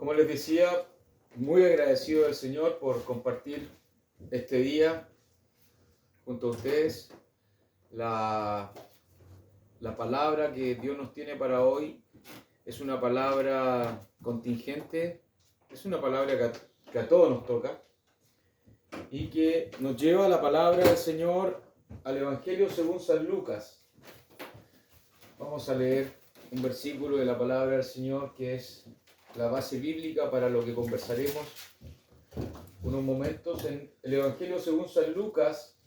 Como les decía, muy agradecido al Señor por compartir este día junto a ustedes. La palabra que Dios nos tiene para hoy es una palabra contingente, es una palabra que a todos nos toca y que nos lleva a la palabra del Señor al Evangelio según San Lucas. Vamos a leer un versículo de la palabra del Señor que es la base bíblica para lo que conversaremos unos momentos en el Evangelio según San Lucas,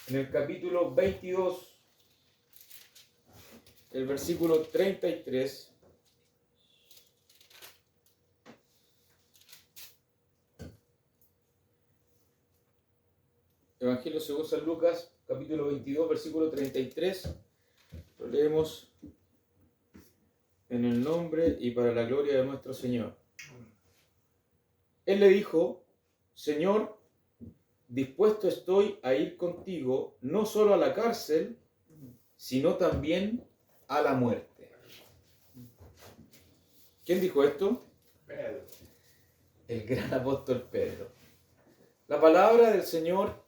en el capítulo 22, el versículo 33. Evangelio según San Lucas, capítulo 22, versículo 33. Lo leemos en el nombre y para la gloria de nuestro Señor. Él le dijo: Señor, dispuesto estoy a ir contigo, no solo a la cárcel, sino también a la muerte. ¿Quién dijo esto? Pedro. El gran apóstol Pedro. La palabra del Señor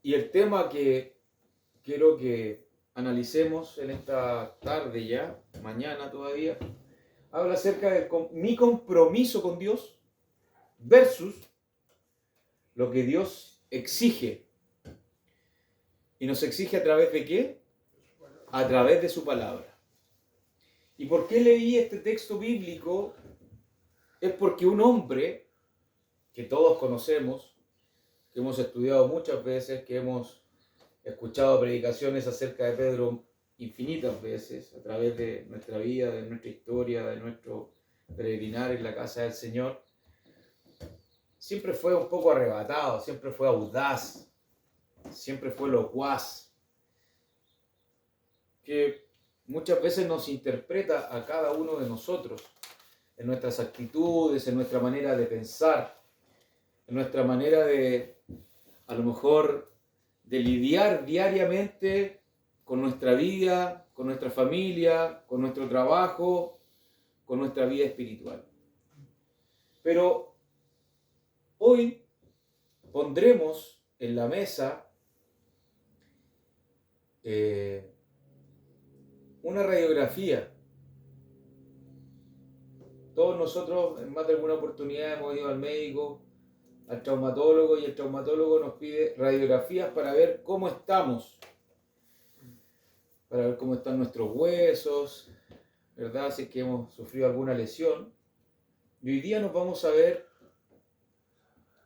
y el tema que quiero que analicemos en esta tarde ya, mañana todavía, habla acerca de mi compromiso con Dios versus lo que Dios exige. ¿Y nos exige a través de qué? A través de su palabra. ¿Y por qué leí este texto bíblico? Es porque un hombre que todos conocemos, que hemos estudiado muchas veces, que hemos escuchado predicaciones acerca de Pedro infinitas veces, a través de nuestra vida, de nuestra historia, de nuestro peregrinar en la casa del Señor, siempre fue un poco arrebatado, siempre fue audaz, siempre fue locuaz, que muchas veces nos interpreta a cada uno de nosotros, en nuestras actitudes, en nuestra manera de pensar, en nuestra manera de, a lo mejor, de lidiar diariamente con nuestra vida, con nuestra familia, con nuestro trabajo, con nuestra vida espiritual. Pero hoy pondremos en la mesa una radiografía. Todos nosotros en más de alguna oportunidad hemos ido al médico, al traumatólogo, y el traumatólogo nos pide radiografías para ver cómo estamos, para ver cómo están nuestros huesos, ¿verdad? Si es que hemos sufrido alguna lesión. Y hoy día nos vamos a ver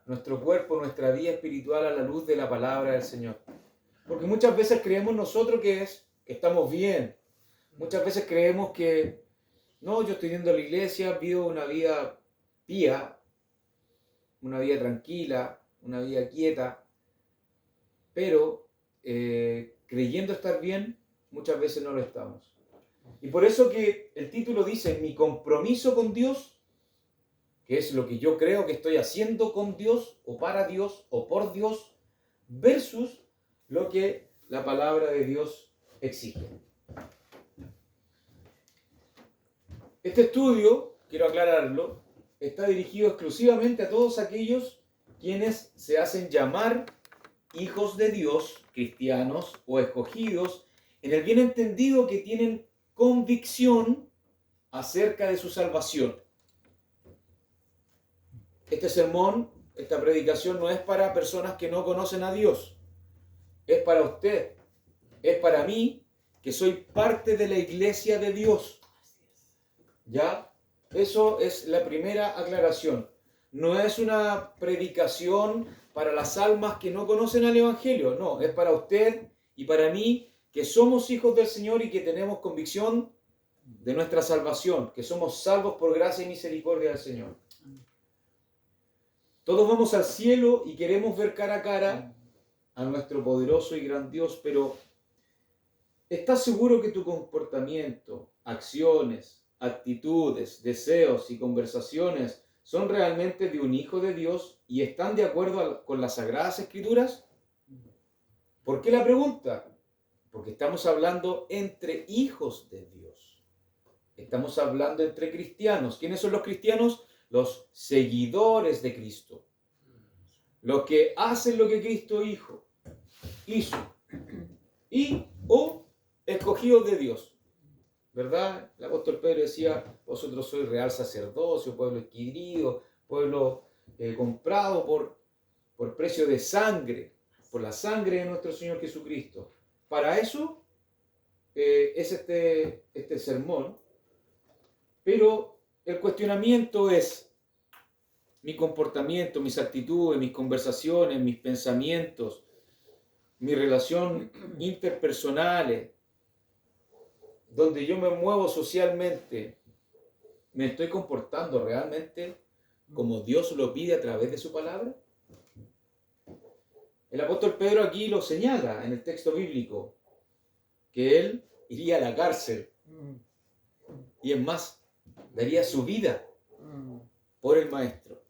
nuestro cuerpo, nuestra vida espiritual a la luz de la palabra del Señor. Porque muchas veces creemos nosotros que estamos bien. Muchas veces creemos que, no, yo estoy yendo a la iglesia, vivo una vida pía, una vida tranquila, una vida quieta, pero creyendo estar bien, muchas veces no lo estamos. Y por eso que el título dice, mi compromiso con Dios, que es lo que yo creo que estoy haciendo con Dios, o para Dios, o por Dios, versus lo que la palabra de Dios exige. Este estudio, quiero aclararlo, está dirigido exclusivamente a todos aquellos quienes se hacen llamar hijos de Dios, cristianos o escogidos, en el bien entendido que tienen convicción acerca de su salvación. Este sermón, esta predicación no es para personas que no conocen a Dios, es para usted, es para mí, que soy parte de la iglesia de Dios. ¿Ya? Eso es la primera aclaración. No es una predicación para las almas que no conocen al Evangelio, no, es para usted y para mí, que somos hijos del Señor y que tenemos convicción de nuestra salvación, que somos salvos por gracia y misericordia del Señor. Todos vamos al cielo y queremos ver cara a cara a nuestro poderoso y gran Dios, pero ¿estás seguro que tu comportamiento, acciones, actitudes, deseos y conversaciones son realmente de un hijo de Dios y están de acuerdo con las Sagradas Escrituras? ¿Por qué la pregunta? Porque estamos hablando entre hijos de Dios. Estamos hablando entre cristianos. ¿Quiénes son los cristianos? Los seguidores de Cristo. Los que hacen lo que Cristo hizo. Y o escogidos de Dios. ¿Verdad? El apóstol Pedro decía, vosotros sois real sacerdocio, pueblo adquirido, pueblo comprado por precio de sangre, por la sangre de nuestro Señor Jesucristo. Para eso es este sermón. Pero el cuestionamiento es mi comportamiento, mis actitudes, mis conversaciones, mis pensamientos, mi relación interpersonales, donde yo me muevo socialmente, ¿me estoy comportando realmente como Dios lo pide a través de su palabra? El apóstol Pedro aquí lo señala en el texto bíblico, que él iría a la cárcel y es más, daría su vida por el maestro.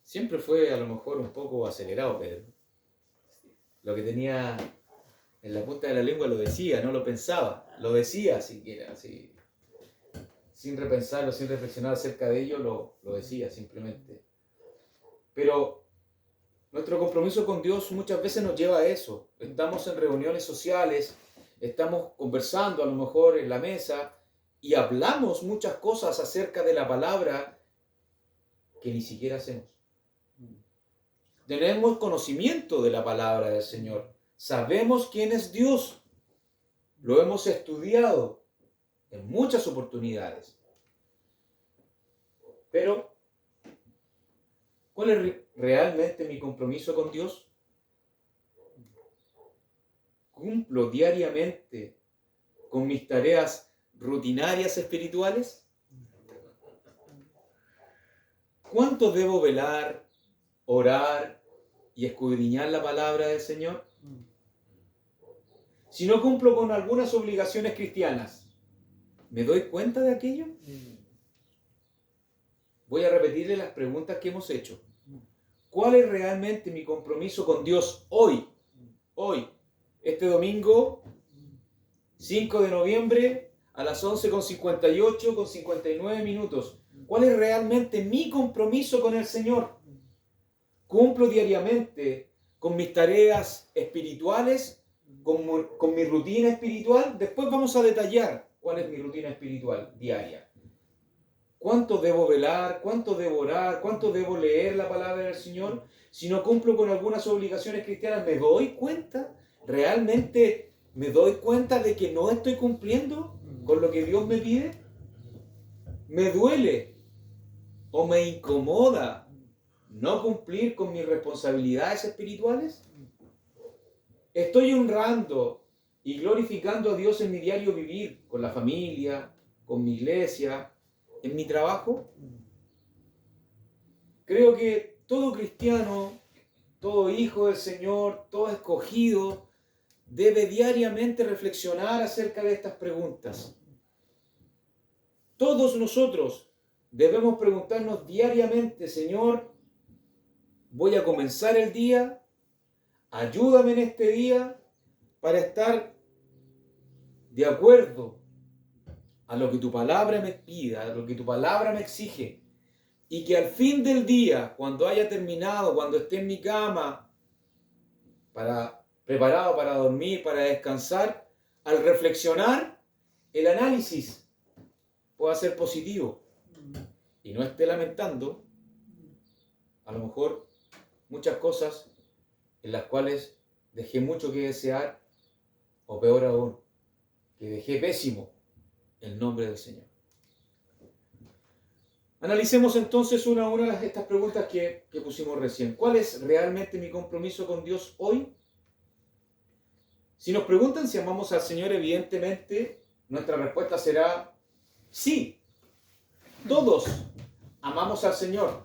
Siempre fue a lo mejor un poco acelerado Pedro. Lo que tenía en la punta de la lengua lo decía, no lo pensaba, lo decía siquiera, así, sin repensarlo, sin reflexionar acerca de ello, lo decía simplemente. Pero nuestro compromiso con Dios muchas veces nos lleva a eso. Estamos en reuniones sociales, estamos conversando a lo mejor en la mesa y hablamos muchas cosas acerca de la palabra que ni siquiera hacemos. Tenemos conocimiento de la palabra del Señor. Sabemos quién es Dios. Lo hemos estudiado en muchas oportunidades. Pero, ¿cuál es realmente mi compromiso con Dios? ¿Cumplo diariamente con mis tareas rutinarias espirituales? ¿Cuánto debo velar, orar y escudriñar la palabra del Señor? Si no cumplo con algunas obligaciones cristianas, ¿me doy cuenta de aquello? Voy a repetirle las preguntas que hemos hecho. ¿Cuál es realmente mi compromiso con Dios hoy? Hoy, este domingo, 5 de noviembre, a las 11:58, con 59 minutos. ¿Cuál es realmente mi compromiso con el Señor? ¿Cumplo diariamente con mis tareas espirituales, con mi rutina espiritual? Después vamos a detallar cuál es mi rutina espiritual diaria. ¿Cuánto debo velar? ¿Cuánto debo orar? ¿Cuánto debo leer la palabra del Señor? Si no cumplo con algunas obligaciones cristianas, ¿me doy cuenta? ¿Realmente me doy cuenta de que no estoy cumpliendo con lo que Dios me pide? ¿Me duele o me incomoda no cumplir con mis responsabilidades espirituales? ¿Estoy honrando y glorificando a Dios en mi diario vivir, con la familia, con mi iglesia, en mi trabajo? Creo que todo cristiano, todo hijo del Señor, todo escogido, debe diariamente reflexionar acerca de estas preguntas. Todos nosotros debemos preguntarnos diariamente, Señor, voy a comenzar el día, ayúdame en este día para estar de acuerdo a lo que tu palabra me pida, a lo que tu palabra me exige. Y que al fin del día, cuando haya terminado, cuando esté en mi cama, preparado para dormir, para descansar, al reflexionar, el análisis pueda ser positivo y no esté lamentando a lo mejor muchas cosas en las cuales dejé mucho que desear, o peor aún, que dejé pésimo el nombre del Señor. Analicemos entonces una a una estas preguntas que pusimos recién. ¿Cuál es realmente mi compromiso con Dios hoy? Si nos preguntan si amamos al Señor, evidentemente nuestra respuesta será sí. Todos amamos al Señor.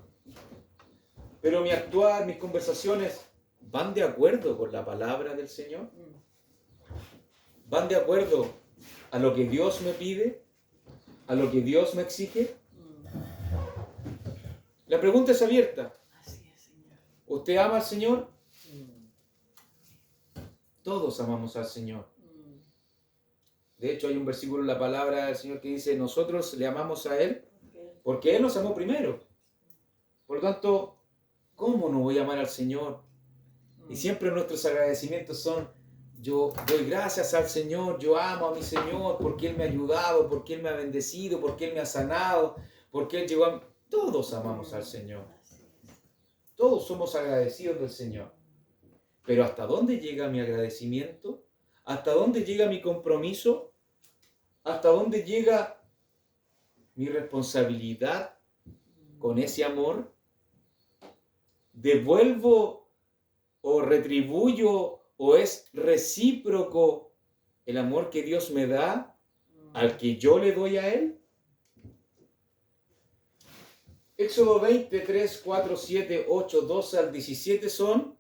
Pero mi actuar, mis conversaciones, ¿van de acuerdo con la palabra del Señor? ¿Van de acuerdo a lo que Dios me pide? ¿A lo que Dios me exige? La pregunta es abierta. ¿Usted ama al Señor? Todos amamos al Señor. De hecho, hay un versículo en la palabra del Señor que dice, nosotros le amamos a Él porque Él nos amó primero. Por lo tanto, ¿cómo no voy a amar al Señor? Y siempre nuestros agradecimientos son, yo doy gracias al Señor, yo amo a mi Señor porque Él me ha ayudado, porque Él me ha bendecido, porque Él me ha sanado, porque Él llegó a... Todos amamos al Señor. Todos somos agradecidos del Señor. Pero ¿hasta dónde llega mi agradecimiento? ¿Hasta dónde llega mi compromiso? ¿Hasta dónde llega mi responsabilidad con ese amor? ¿Devuelvo o retribuyo o es recíproco el amor que Dios me da al que yo le doy a Él? Éxodo 23, 4, 7, 8, 12 al 17 son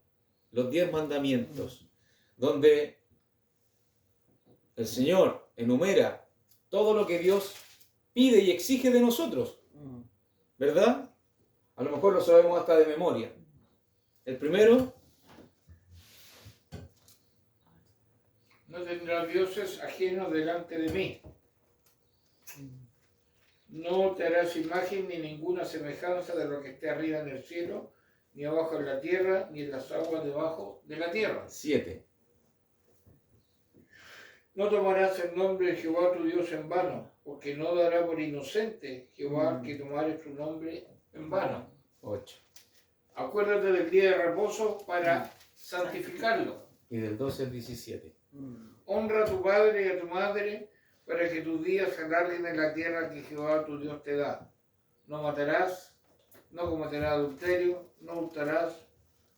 los 10 mandamientos, donde el Señor enumera todo lo que Dios pide y exige de nosotros, ¿verdad? A lo mejor lo sabemos hasta de memoria. El primero, no tendrás dioses ajenos delante de mí. No te harás imagen ni ninguna semejanza de lo que esté arriba en el cielo, ni abajo en la tierra, ni en las aguas debajo de la tierra. 7. No tomarás el nombre de Jehová tu Dios en vano, porque no dará por inocente Jehová que tomare su nombre en vano. 8. Acuérdate del día de reposo para santificarlo. Y del 12 al 17. Honra a tu padre y a tu madre, para que tus días se alarguen en la tierra que Jehová tu Dios te da. No matarás, no cometerás adulterio, no hurtarás,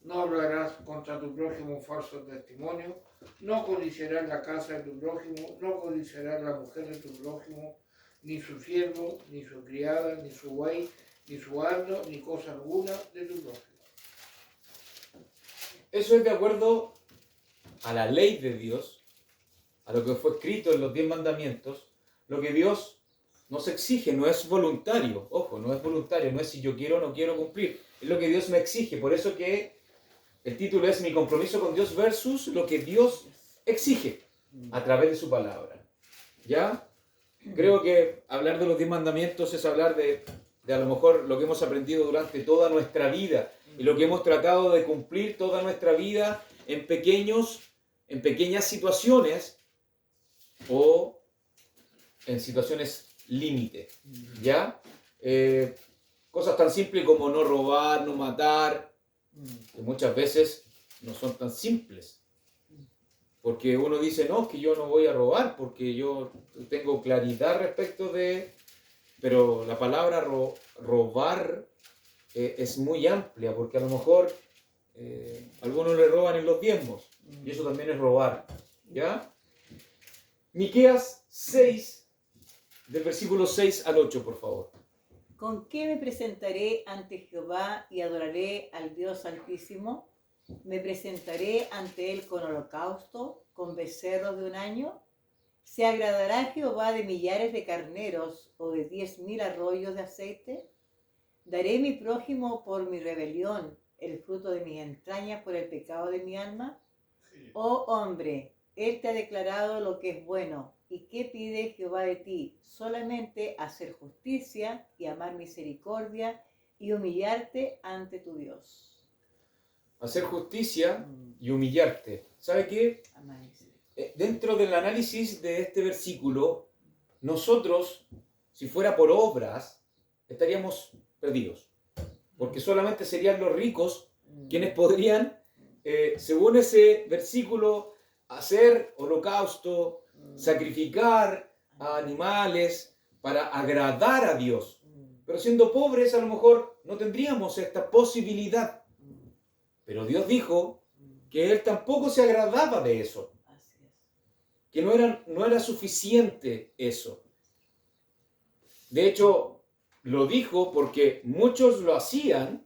no hablarás contra tu prójimo falso testimonio, no codiciarás la casa de tu prójimo, no codiciarás la mujer de tu prójimo, ni su siervo, ni su criada, ni su buey, ni su asno, ni cosa alguna de tu prójimo. Eso es de acuerdo a la ley de Dios, a lo que fue escrito en los 10 mandamientos. Lo que Dios nos exige no es voluntario, ojo, no es voluntario, no es si yo quiero o no quiero cumplir, es lo que Dios me exige. Por eso que el título es Mi compromiso con Dios versus lo que Dios exige a través de su palabra. ¿Ya? Creo que hablar de los 10 mandamientos es hablar de a lo mejor lo que hemos aprendido durante toda nuestra vida y lo que hemos tratado de cumplir toda nuestra vida en pequeñas situaciones o en situaciones límite, ¿ya? Cosas tan simples como no robar, no matar, que muchas veces no son tan simples. Porque uno dice, no, es que yo no voy a robar, porque yo tengo claridad respecto de... Pero la palabra robar es muy amplia, porque a lo mejor algunos le roban en los diezmos, y eso también es robar, ¿ya? Miqueas 6, del versículo 6 al 8, por favor. ¿Con qué me presentaré ante Jehová y adoraré al Dios Altísimo? ¿Me presentaré ante Él con holocausto, con becerros de un año? ¿Se agradará Jehová de millares de carneros o de 10,000 arroyos de aceite? ¿Daré mi prójimo por mi rebelión, el fruto de mis entrañas por el pecado de mi alma? Oh hombre, Él te ha declarado lo que es bueno. ¿Y qué pide Jehová de ti? Solamente hacer justicia y amar misericordia y humillarte ante tu Dios. Hacer justicia y humillarte. ¿Sabe qué? Dentro del análisis de este versículo, nosotros, si fuera por obras, estaríamos perdidos. Porque solamente serían los ricos quienes podrían, según ese versículo, hacer holocausto, sacrificar a animales para agradar a Dios. Pero siendo pobres, a lo mejor no tendríamos esta posibilidad. Pero Dios dijo que Él tampoco se agradaba de eso. Que no era suficiente eso. De hecho, lo dijo porque muchos lo hacían,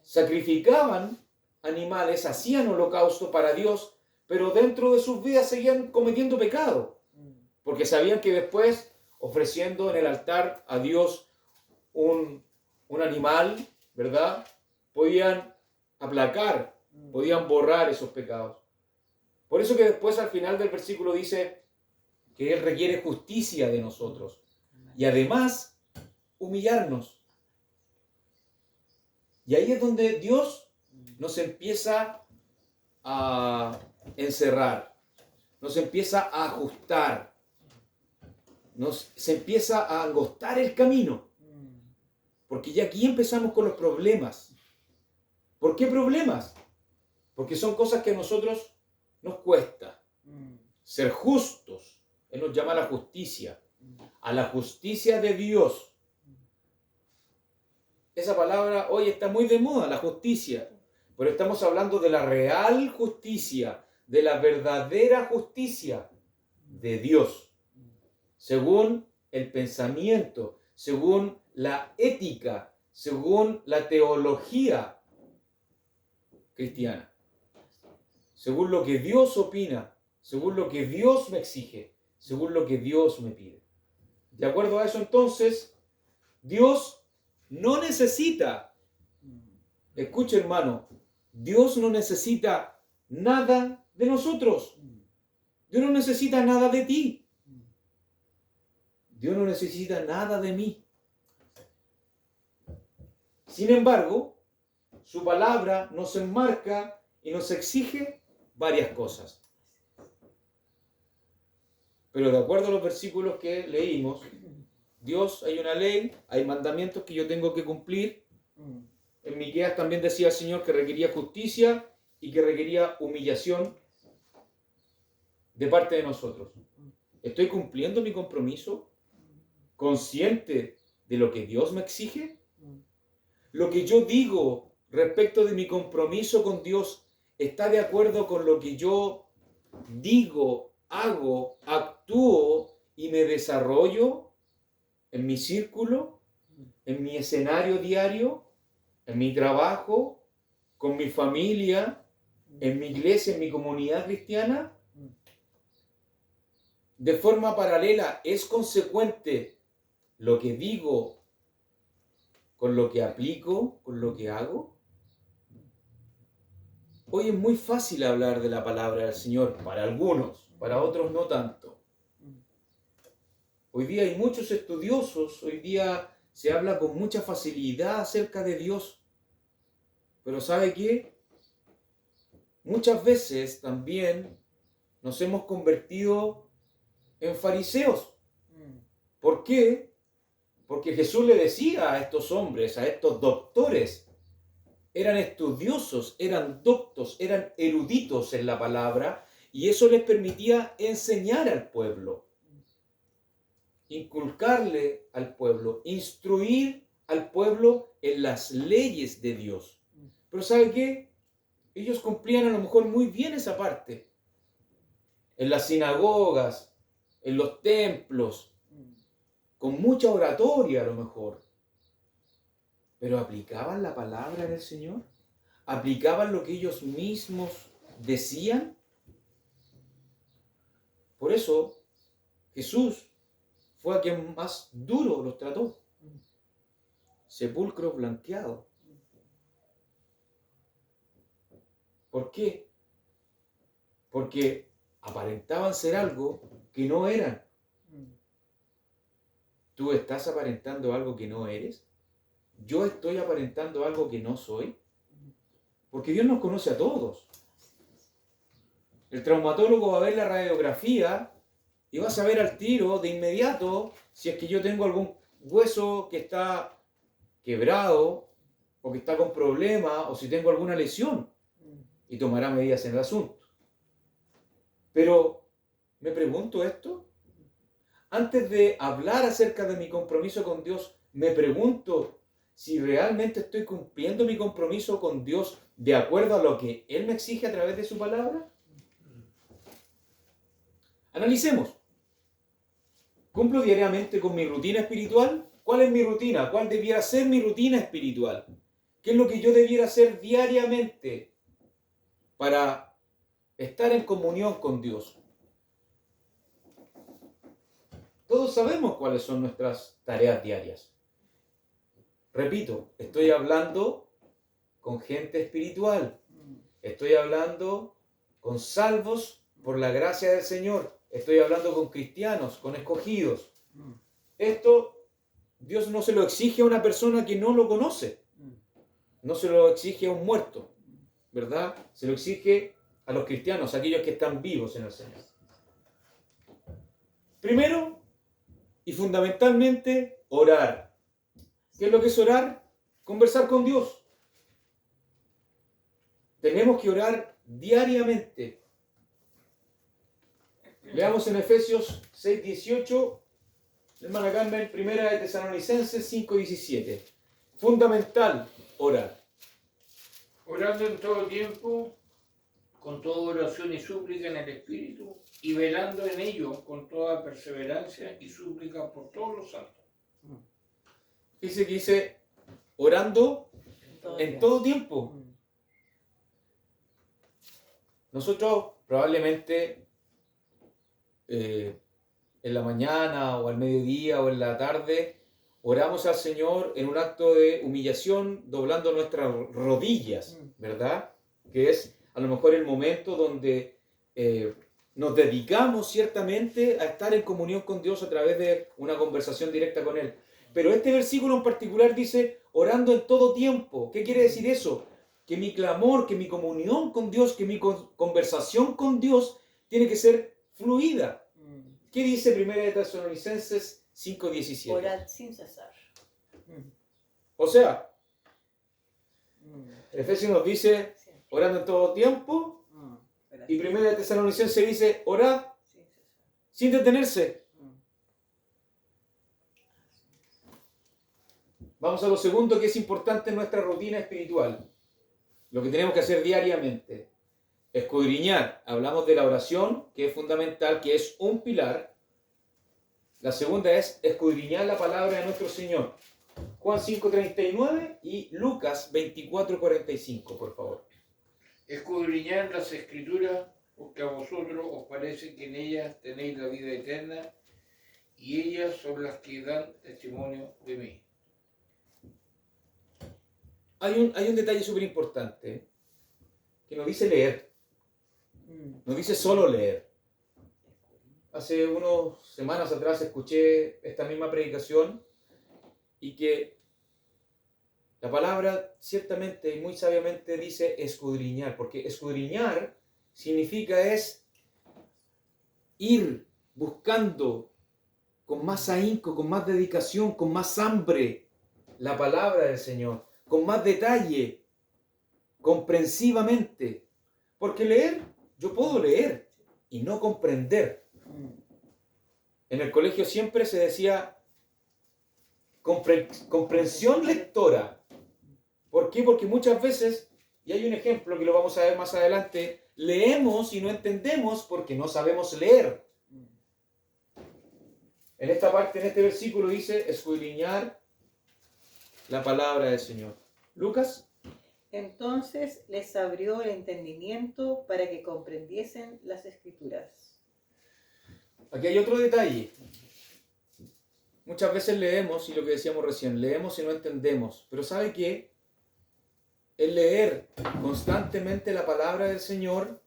sacrificaban animales, hacían holocausto para Dios, pero dentro de sus vidas seguían cometiendo pecado, porque sabían que después, ofreciendo en el altar a Dios un animal, ¿verdad?, podían aplacar, podían borrar esos pecados. Por eso que después al final del versículo dice, que Él requiere justicia de nosotros. Y además, humillarnos. Y ahí es donde Dios nos empieza a encerrar, nos empieza a ajustar, se empieza a angostar el camino. Porque ya aquí empezamos con los problemas. ¿Por qué problemas? Porque son cosas que a nosotros nos cuesta. Ser justos. Él nos llama a la justicia. A la justicia de Dios. Esa palabra hoy está muy de moda, la justicia. Pero estamos hablando de la real justicia, de la verdadera justicia de Dios. Según el pensamiento, según la ética, según la teología cristiana. Según lo que Dios opina, según lo que Dios me exige, según lo que Dios me pide. De acuerdo a eso, entonces, Dios no necesita, escucha hermano, Dios no necesita nada de nosotros. Dios no necesita nada de ti. Dios no necesita nada de mí. Sin embargo, su palabra nos enmarca y nos exige varias cosas. Pero de acuerdo a los versículos que leímos, Dios, hay una ley, hay mandamientos que yo tengo que cumplir. En Miqueas también decía el Señor que requería justicia y que requería humillación de parte de nosotros. ¿Estoy cumpliendo mi compromiso? ¿Consciente de lo que Dios me exige? ¿Lo que yo digo respecto de mi compromiso con Dios está de acuerdo con lo que yo digo, hago, actúo y me desarrollo en mi círculo, en mi escenario diario, en mi trabajo, con mi familia, en mi iglesia, en mi comunidad cristiana? De forma paralela, ¿es consecuente lo que digo con lo que aplico, con lo que hago? Hoy es muy fácil hablar de la palabra del Señor para algunos, para otros no tanto. Hoy día hay muchos estudiosos, hoy día se habla con mucha facilidad acerca de Dios. Pero ¿sabe qué? Muchas veces también nos hemos convertido en fariseos. ¿Por qué? Porque Jesús le decía a estos hombres, a estos doctores, eran estudiosos, eran doctos, eran eruditos en la palabra, y eso les permitía enseñar al pueblo, inculcarle al pueblo, instruir al pueblo en las leyes de Dios. Pero ¿sabe qué? Ellos cumplían a lo mejor muy bien esa parte. En las sinagogas, en los templos, con mucha oratoria a lo mejor. Pero ¿aplicaban la palabra del Señor? ¿Aplicaban lo que ellos mismos decían? Por eso Jesús fue a quien más duro los trató. Sepulcro blanqueado. ¿Por qué? Porque aparentaban ser algo que no eran. ¿Tú estás aparentando algo que no eres? ¿Yo estoy aparentando algo que no soy? Porque Dios nos conoce a todos. El traumatólogo va a ver la radiografía y va a saber al tiro, de inmediato, si es que yo tengo algún hueso que está quebrado o que está con problemas o si tengo alguna lesión. Y tomará medidas en el asunto. Pero, me pregunto esto. Antes de hablar acerca de mi compromiso con Dios, me pregunto si realmente estoy cumpliendo mi compromiso con Dios de acuerdo a lo que Él me exige a través de su palabra. Analicemos. ¿Cumplo diariamente con mi rutina espiritual? ¿Cuál es mi rutina? ¿Cuál debiera ser mi rutina espiritual? ¿Qué es lo que yo debiera hacer diariamente para estar en comunión con Dios? Todos sabemos cuáles son nuestras tareas diarias. Repito, estoy hablando con gente espiritual. Estoy hablando con salvos por la gracia del Señor. estoy hablando con cristianos, con escogidos. Esto Dios no se lo exige a una persona que no lo conoce, no se lo exige a un muerto, ¿verdad? Se lo exige a los cristianos, a aquellos que están vivos en el Señor. Primero y fundamentalmente, orar. ¿Qué es lo que es orar? Conversar con Dios. Tenemos que orar diariamente. Leamos en Efesios 6:18, hermana Carmen, primera de Tesalonicenses 5:17. Fundamental orar. Orando en todo tiempo, con toda oración y súplica en el Espíritu, y velando en ello con toda perseverancia y súplica por todos los santos. Dice orando en todo tiempo. Nosotros probablemente en la mañana o al mediodía o en la tarde oramos al Señor en un acto de humillación, doblando nuestras rodillas, ¿verdad? Que es a lo mejor el momento donde nos dedicamos ciertamente a estar en comunión con Dios a través de una conversación directa con Él. Pero este versículo en particular dice orando en todo tiempo. ¿Qué quiere decir eso? Que mi clamor, que mi comunión con Dios, que mi conversación con Dios tiene que ser fluida. ¿Qué dice 1 de Tesalonicenses 5:17? Orad sin cesar. O sea, Efesios nos dice orando en todo tiempo, y 1 de Tesalonicenses dice orad sin detenerse. Vamos a lo segundo que es importante en nuestra rutina espiritual. Lo que tenemos que hacer diariamente. Escudriñar. Hablamos de la oración, que es fundamental, que es un pilar. La segunda es escudriñar la palabra de nuestro Señor. Juan 5:39 y Lucas 24:45, por favor. Escudriñad las Escrituras, porque a vosotros os parece que en ellas tenéis la vida eterna, y ellas son las que dan testimonio de mí. Hay un detalle súper importante que nos dice leer. Nos dice solo leer. Hace unas semanas atrás escuché esta misma predicación y que la palabra ciertamente y muy sabiamente dice escudriñar, porque escudriñar significa es ir buscando con más ahínco, con más dedicación, con más hambre la palabra del Señor, con más detalle, comprensivamente. Porque leer, yo puedo leer y no comprender. En el colegio siempre se decía comprensión lectora. ¿Por qué? Porque muchas veces, y hay un ejemplo que lo vamos a ver más adelante, leemos y no entendemos porque no sabemos leer. En esta parte, en este versículo dice escudriñar la palabra del Señor. Lucas. Entonces les abrió el entendimiento para que comprendiesen las Escrituras. Aquí hay otro detalle. Muchas veces leemos, y lo que decíamos recién, leemos y no entendemos. Pero ¿sabe qué? El leer constantemente la palabra del Señor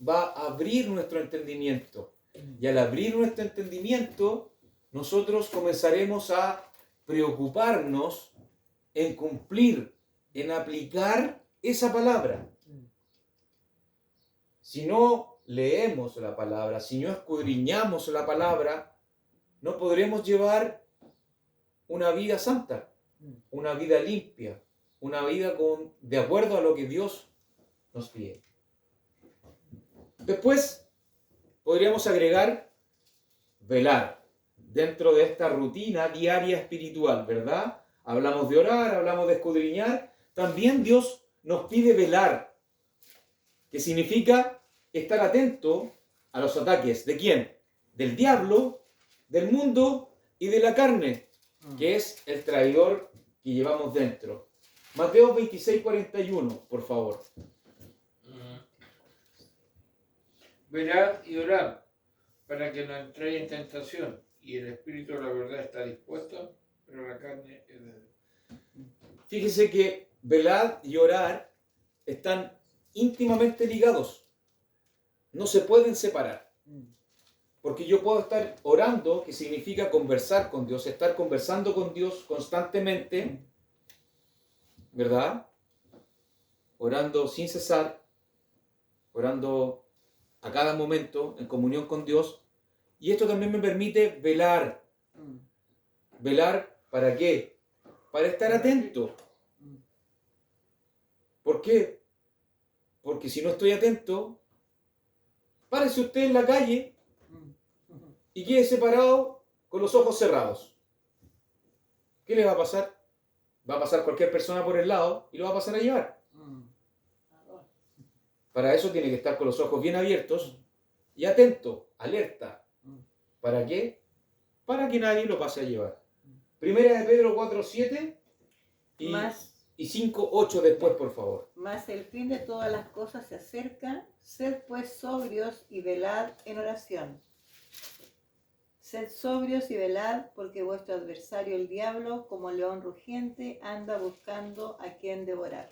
va a abrir nuestro entendimiento. Y al abrir nuestro entendimiento, nosotros comenzaremos a preocuparnos en cumplir, en aplicar esa palabra. Si no leemos la palabra, si no escudriñamos la palabra, no podremos llevar una vida santa, una vida limpia, una vida de acuerdo a lo que Dios nos pide. Después podríamos agregar velar dentro de esta rutina diaria espiritual, ¿verdad? Hablamos de orar, hablamos de escudriñar. También Dios nos pide velar, que significa estar atento a los ataques. ¿De quién? Del diablo, del mundo y de la carne, que es el traidor que llevamos dentro. Mateo 26:41, por favor. Velad y orad, para que no entréis en tentación, y el espíritu de la verdad está dispuesto, pero la carne es débil. Fíjese que velar y orar están íntimamente ligados. No se pueden separar. Porque yo puedo estar orando, que significa conversar con Dios, estar conversando con Dios constantemente, ¿verdad? Orando sin cesar, orando a cada momento en comunión con Dios. Y esto también me permite velar. ¿Velar para qué? Para estar atento. ¿Por qué? Porque si no estoy atento, párese usted en la calle y quede separado con los ojos cerrados. ¿Qué le va a pasar? Va a pasar cualquier persona por el lado y lo va a pasar a llevar. Para eso tiene que estar con los ojos bien abiertos y atento, alerta. ¿Para qué? Para que nadie lo pase a llevar. Primera de Pedro 4:7 y 5:8 después, por favor. Mas el fin de todas las cosas se acerca, sed pues sobrios y velad en oración. Sed sobrios y velad, porque vuestro adversario el diablo, como león rugiente, anda buscando a quien devorar.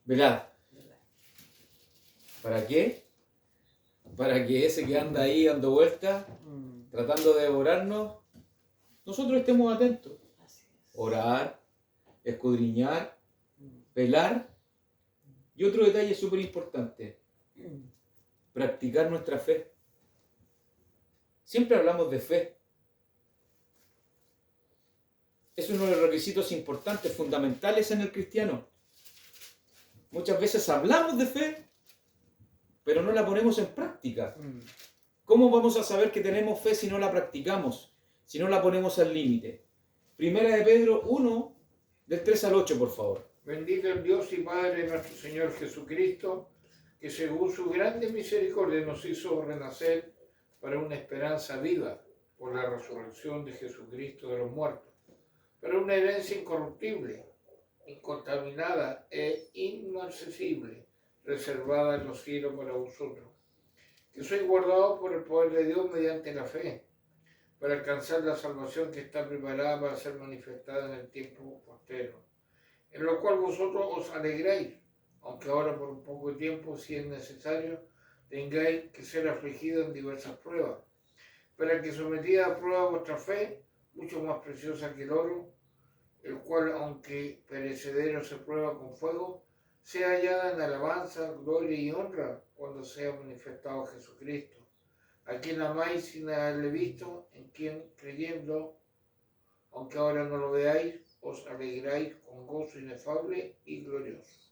Velad. ¿Para qué? Para que ese que anda ahí dando vueltas, tratando de devorarnos, nosotros estemos atentos. Orar, escudriñar, velar. Y otro detalle súper importante, practicar nuestra fe. Siempre hablamos de fe. Es uno de los requisitos importantes, fundamentales en el cristiano. Muchas veces hablamos de fe, pero no la ponemos en práctica. ¿Cómo vamos a saber que tenemos fe si no la practicamos? Si no la ponemos al límite. Primera de Pedro 1, del 3 al 8, por favor. Bendito el Dios y Padre de nuestro Señor Jesucristo, que según su grande misericordia nos hizo renacer para una esperanza viva por la resurrección de Jesucristo de los muertos, para una herencia incorruptible, incontaminada e inmarcesible, reservada en los cielos para vosotros, que sois guardados por el poder de Dios mediante la fe, para alcanzar la salvación que está preparada para ser manifestada en el tiempo postero, en lo cual vosotros os alegráis, aunque ahora por un poco de tiempo, si es necesario, tengáis que ser afligidos en diversas pruebas, para que sometida a prueba vuestra fe, mucho más preciosa que el oro, el cual, aunque perecedero se prueba con fuego, sea hallada en alabanza, gloria y honra cuando sea manifestado Jesucristo, a quien amáis sin haberle visto, en quien creyendo, aunque ahora no lo veáis, os alegráis con gozo inefable y glorioso.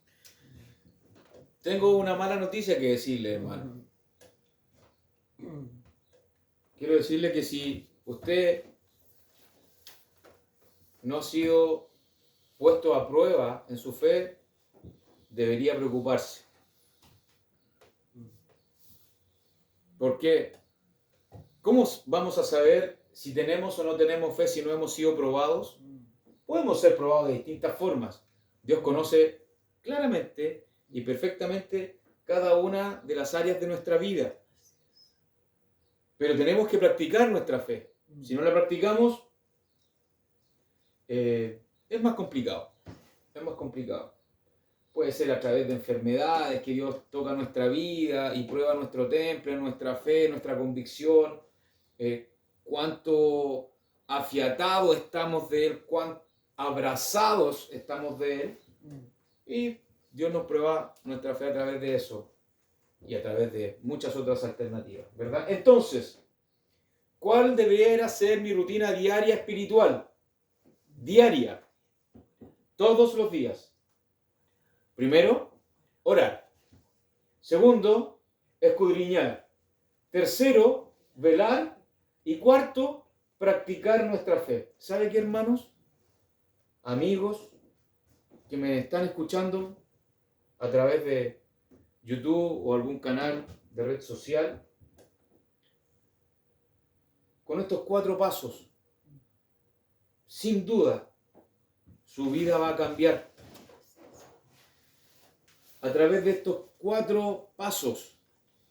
Tengo una mala noticia que decirle, hermano. Quiero decirle que si usted no ha sido puesto a prueba en su fe, debería preocuparse. Porque, ¿cómo vamos a saber si tenemos o no tenemos fe si no hemos sido probados? Podemos ser probados de distintas formas. Dios conoce claramente y perfectamente cada una de las áreas de nuestra vida. Pero tenemos que practicar nuestra fe. Si no la practicamos, es más complicado. Es más complicado. Puede ser a través de enfermedades que Dios toca nuestra vida y prueba nuestro temple, nuestra fe, nuestra convicción, cuánto afiatados estamos de Él, cuán abrazados estamos de Él. Y Dios nos prueba nuestra fe a través de eso y a través de muchas otras alternativas, ¿verdad? Entonces, ¿cuál debería ser mi rutina diaria espiritual? Diaria. Todos los días. Primero, orar. Segundo, escudriñar. Tercero, velar. Y cuarto, practicar nuestra fe. ¿Sabe qué, hermanos? Amigos que me están escuchando a través de YouTube o algún canal de red social, con estos 4 pasos, sin duda, su vida va a cambiar. A través de estos 4 pasos,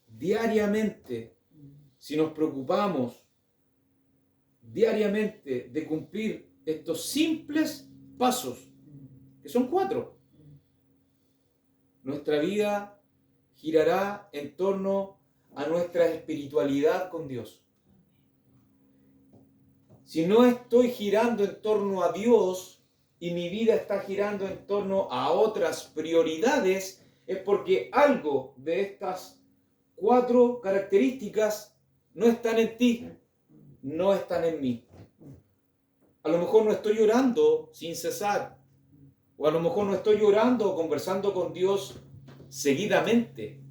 diariamente, si nos preocupamos diariamente de cumplir estos simples pasos, que son 4, nuestra vida girará en torno a nuestra espiritualidad con Dios. Si no estoy girando en torno a Dios y mi vida está girando en torno a otras prioridades, es porque algo de estas 4 características no están en ti, no están en mí. A lo mejor no estoy orando sin cesar, o a lo mejor no estoy orando o conversando con Dios seguidamente,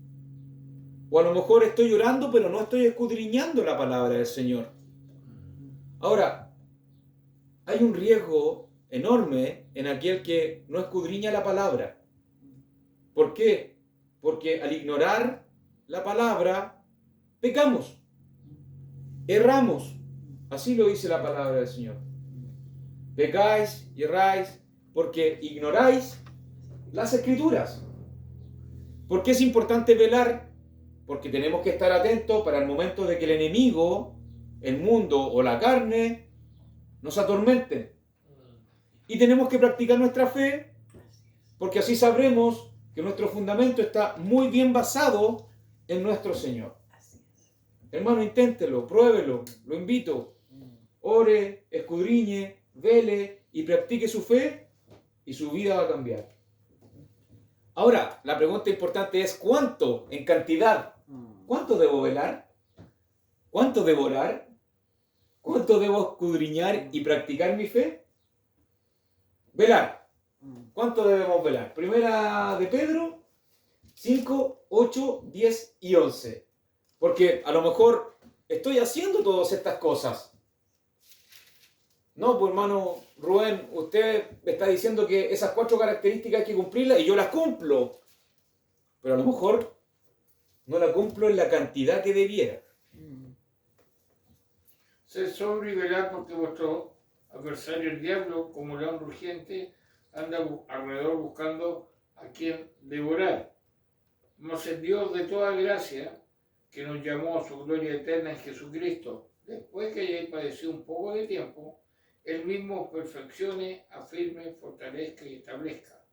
o a lo mejor estoy orando pero no estoy escudriñando la palabra del Señor. Ahora, hay un riesgo enorme en aquel que no escudriña la palabra. ¿Por qué? Porque al ignorar la palabra, pecamos, erramos. Así lo dice la palabra del Señor. Pecáis y erráis porque ignoráis las Escrituras. ¿Por qué es importante velar? Porque tenemos que estar atentos para el momento de que el enemigo, el mundo o la carne nos atormenten. Y tenemos que practicar nuestra fe, porque así sabremos que nuestro fundamento está muy bien basado en nuestro Señor. Hermano, inténtelo, pruébelo, lo invito. Ore, escudriñe, vele y practique su fe y su vida va a cambiar. Ahora, la pregunta importante es ¿cuánto en cantidad? ¿Cuánto debo velar? ¿Cuánto debo orar? ¿Cuánto debo escudriñar y practicar mi fe? Velar. ¿Cuánto debemos velar? Primera de Pedro 5, 8, 10 y 11. Porque a lo mejor estoy haciendo todas estas cosas. No, pues hermano Rubén, usted me está diciendo que esas 4 características hay que cumplirlas y yo las cumplo. Pero a lo mejor no la cumplo en la cantidad que debiera. Sed sobrio y velad porque vuestro adversario el diablo, como león rugiente, anda alrededor buscando a quien devorar. Mas el Dios de toda gracia, que nos llamó a su gloria eterna en Jesucristo, después que hayáis padecido un poco de tiempo, Él mismo os perfeccione, afirme, fortalezca y establezca.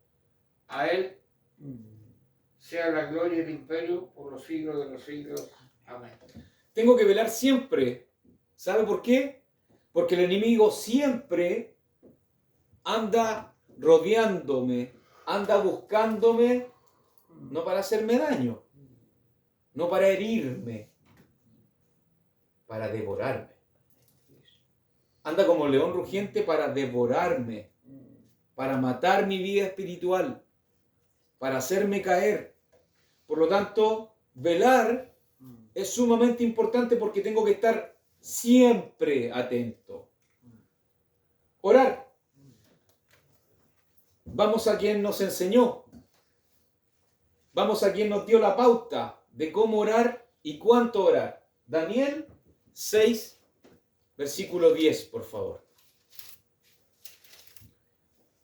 A Él sea la gloria y el imperio por los siglos de los siglos. Amén. Tengo que velar siempre. ¿Sabe por qué? Porque el enemigo siempre anda rodeándome, anda buscándome, no para hacerme daño, no para herirme, para devorarme. Anda como león rugiente para devorarme, para matar mi vida espiritual, para hacerme caer. Por lo tanto, velar es sumamente importante porque tengo que estar siempre atento. Orar. Vamos a quien nos enseñó. Vamos a quien nos dio la pauta de cómo orar y cuánto orar. Daniel 6, versículo 10, por favor.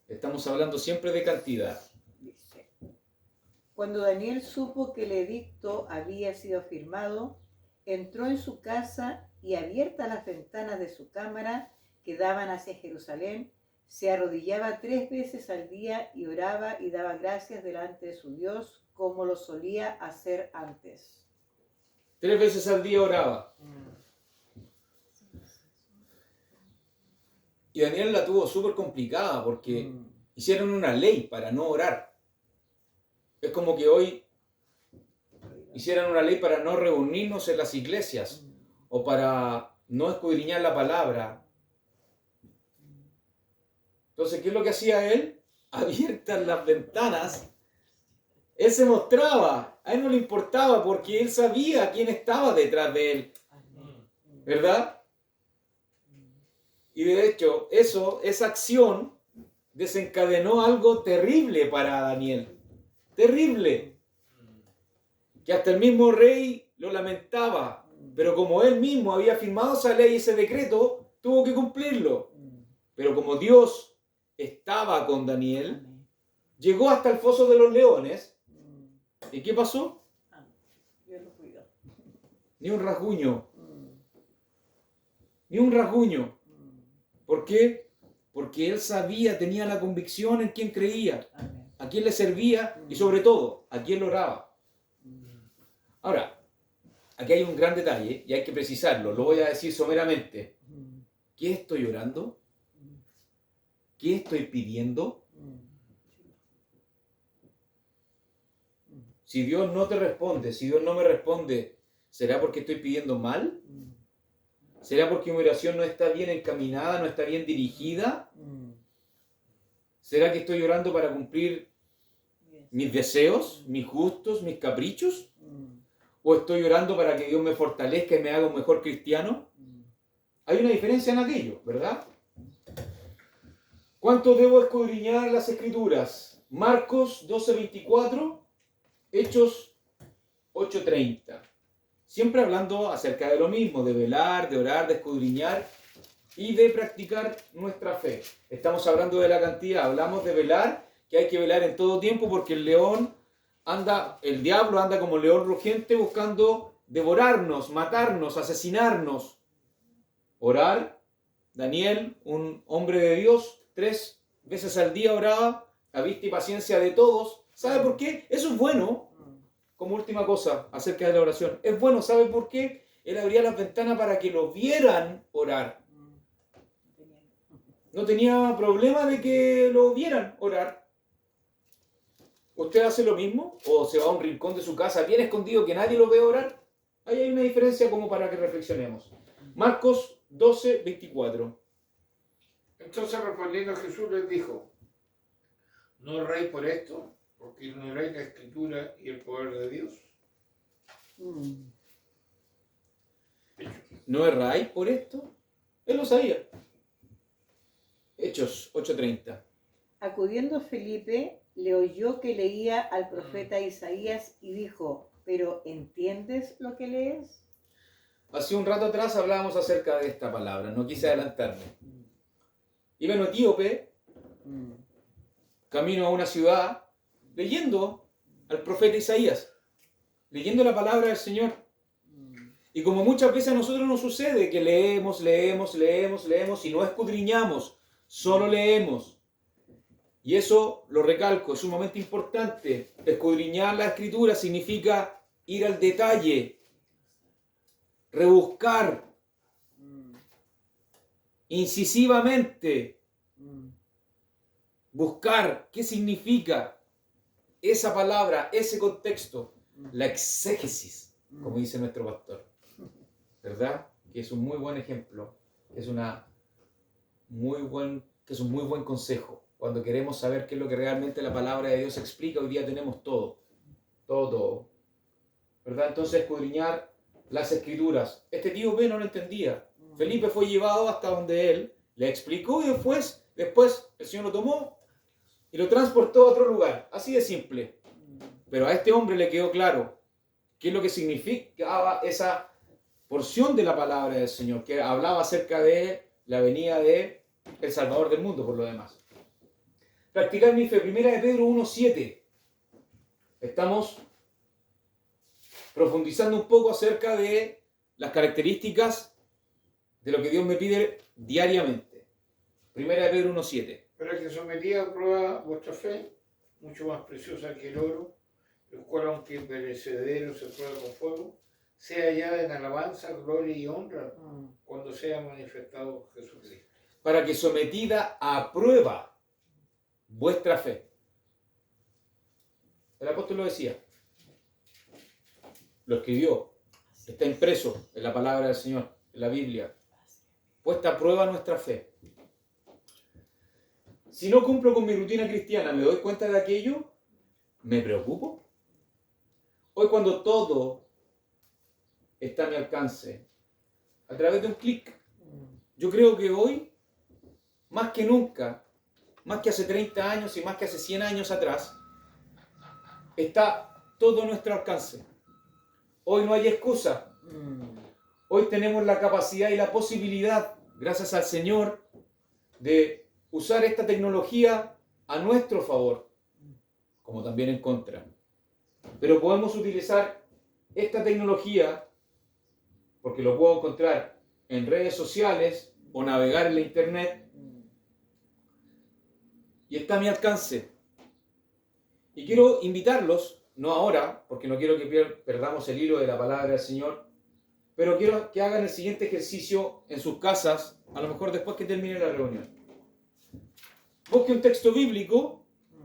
Estamos hablando siempre de cantidad. Dice, cuando Daniel supo que el edicto había sido firmado, entró en su casa y abiertas las ventanas de su cámara que daban hacia Jerusalén, se arrodillaba 3 veces al día y oraba y daba gracias delante de su Dios, como lo solía hacer antes. 3 veces al día oraba. Y Daniel la tuvo súper complicada porque hicieron una ley para no orar. Es como que hoy hicieran una ley para no reunirnos en las iglesias o para no escudriñar la palabra. Entonces, ¿qué es lo que hacía él? Abiertas las ventanas, él se mostraba, a él no le importaba porque él sabía quién estaba detrás de él, ¿verdad? Y de hecho, esa acción desencadenó algo terrible para Daniel, terrible, que hasta el mismo rey lo lamentaba, pero como él mismo había firmado esa ley y ese decreto, tuvo que cumplirlo. Pero como Dios estaba con Daniel, llegó hasta el foso de los leones. ¿Y qué pasó? Dios lo cuidó. Ni un rasguño. Ni un rasguño. ¿Por qué? Porque él sabía, tenía la convicción en quién creía, a quién le servía y sobre todo, a quién lo oraba. Ahora, aquí hay un gran detalle y hay que precisarlo. Lo voy a decir someramente. ¿Qué estoy orando? ¿Qué estoy pidiendo? Si Dios no te responde, si Dios no me responde, ¿será porque estoy pidiendo mal? ¿Será porque mi oración no está bien encaminada, no está bien dirigida? ¿Será que estoy orando para cumplir mis deseos, mis gustos, mis caprichos? ¿O estoy orando para que Dios me fortalezca y me haga un mejor cristiano? Hay una diferencia en aquello, ¿verdad? ¿Cuánto debo escudriñar las Escrituras? Marcos 12:24, Hechos 8:30. Siempre hablando acerca de lo mismo, de velar, de orar, de escudriñar y de practicar nuestra fe. Estamos hablando de la cantidad, hablamos de velar, que hay que velar en todo tiempo porque el diablo anda como león rugiente buscando devorarnos, matarnos, asesinarnos. Orar, Daniel, un hombre de Dios, 3 veces al día oraba, a vista y paciencia de todos. ¿Sabe por qué? Eso es bueno. Como última cosa acerca de la oración. Es bueno, ¿sabe por qué? Él abría las ventanas para que lo vieran orar. No tenía problema de que lo vieran orar. ¿Usted hace lo mismo? ¿O se va a un rincón de su casa bien escondido que nadie lo ve orar? Ahí hay una diferencia como para que reflexionemos. Marcos 12:24. Entonces respondiendo Jesús les dijo, ¿no oréis por esto? Porque ignoráis la Escritura y el poder de Dios. ¿No erráis por esto? Él lo sabía. Hechos 8:30. Acudiendo Felipe, le oyó que leía al profeta Isaías y dijo, ¿pero entiendes lo que lees? Hace un rato atrás hablábamos acerca de esta palabra, no quise adelantarme. Iba en etíope, camino a una ciudad, leyendo al profeta Isaías, leyendo la palabra del Señor. Y como muchas veces a nosotros nos sucede que leemos y no escudriñamos, solo leemos. Y eso, lo recalco, es sumamente importante. Escudriñar la Escritura significa ir al detalle, rebuscar, incisivamente, buscar qué significa esa palabra, ese contexto, la exégesis, como dice nuestro pastor, ¿verdad? Que es un muy buen ejemplo, es un muy buen consejo. Cuando queremos saber qué es lo que realmente la palabra de Dios explica, hoy día tenemos todo, ¿verdad? Entonces, escudriñar las Escrituras. Este etíope no lo entendía. Felipe fue llevado hasta donde él le explicó y después el Señor lo tomó y lo transportó a otro lugar. Así de simple. Pero a este hombre le quedó claro qué es lo que significaba esa porción de la palabra del Señor, que hablaba acerca de la venida de el Salvador del mundo, por lo demás. Practicar mi fe. Primera de Pedro 1:7. Estamos profundizando un poco acerca de las características de lo que Dios me pide diariamente. Primera de Pedro 1:7. Para que sometida a prueba vuestra fe, mucho más preciosa que el oro, el cual aunque perecedero se prueba con fuego, sea hallada en alabanza, gloria y honra cuando sea manifestado Jesucristo. Para que sometida a prueba vuestra fe. El apóstol lo decía. Lo escribió. Está impreso en la palabra del Señor, en la Biblia. Puesta a prueba nuestra fe. Si no cumplo con mi rutina cristiana, ¿me doy cuenta de aquello? ¿Me preocupo? Hoy cuando todo está a mi alcance, a través de un clic, yo creo que hoy, más que nunca, más que hace 30 años y más que hace 100 años atrás, está todo a nuestro alcance. Hoy no hay excusa. Hoy tenemos la capacidad y la posibilidad, gracias al Señor, de usar esta tecnología a nuestro favor, como también en contra. Pero podemos utilizar esta tecnología, porque lo puedo encontrar en redes sociales o navegar en la internet, y está a mi alcance. Y quiero invitarlos, no ahora, porque no quiero que perdamos el hilo de la palabra del Señor, pero quiero que hagan el siguiente ejercicio en sus casas, a lo mejor después que termine la reunión. Busque un texto bíblico.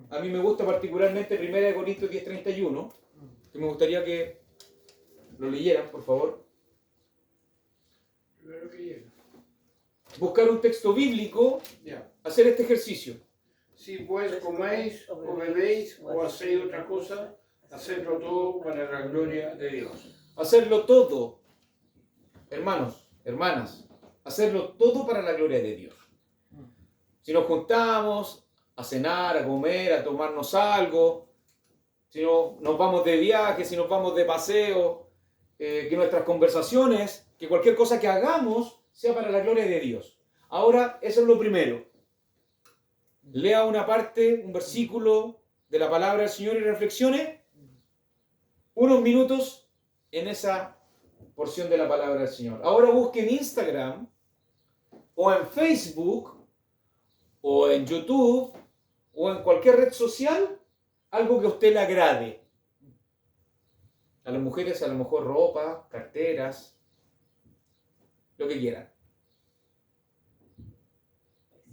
A mí me gusta particularmente 1 Corintios 10:31, que me gustaría que lo leyeran, por favor. Primero que llega. Buscar un texto bíblico, Ya. hacer este ejercicio. Si pues coméis o bebéis o hacéis otra cosa, hacedlo todo para la gloria de Dios. Hacerlo todo, hermanos, hermanas, hacerlo todo para la gloria de Dios. Si nos juntamos a cenar, a comer, a tomarnos algo, si nos vamos de viaje, si nos vamos de paseo, que nuestras conversaciones, que cualquier cosa que hagamos sea para la gloria de Dios. Ahora, eso es lo primero. Lea una parte, un versículo de la palabra del Señor y reflexione unos minutos en esa porción de la palabra del Señor. Ahora busque en Instagram o en Facebook o en YouTube o en cualquier red social algo que a usted le agrade. A las mujeres a lo mejor ropa, carteras, lo que quieran.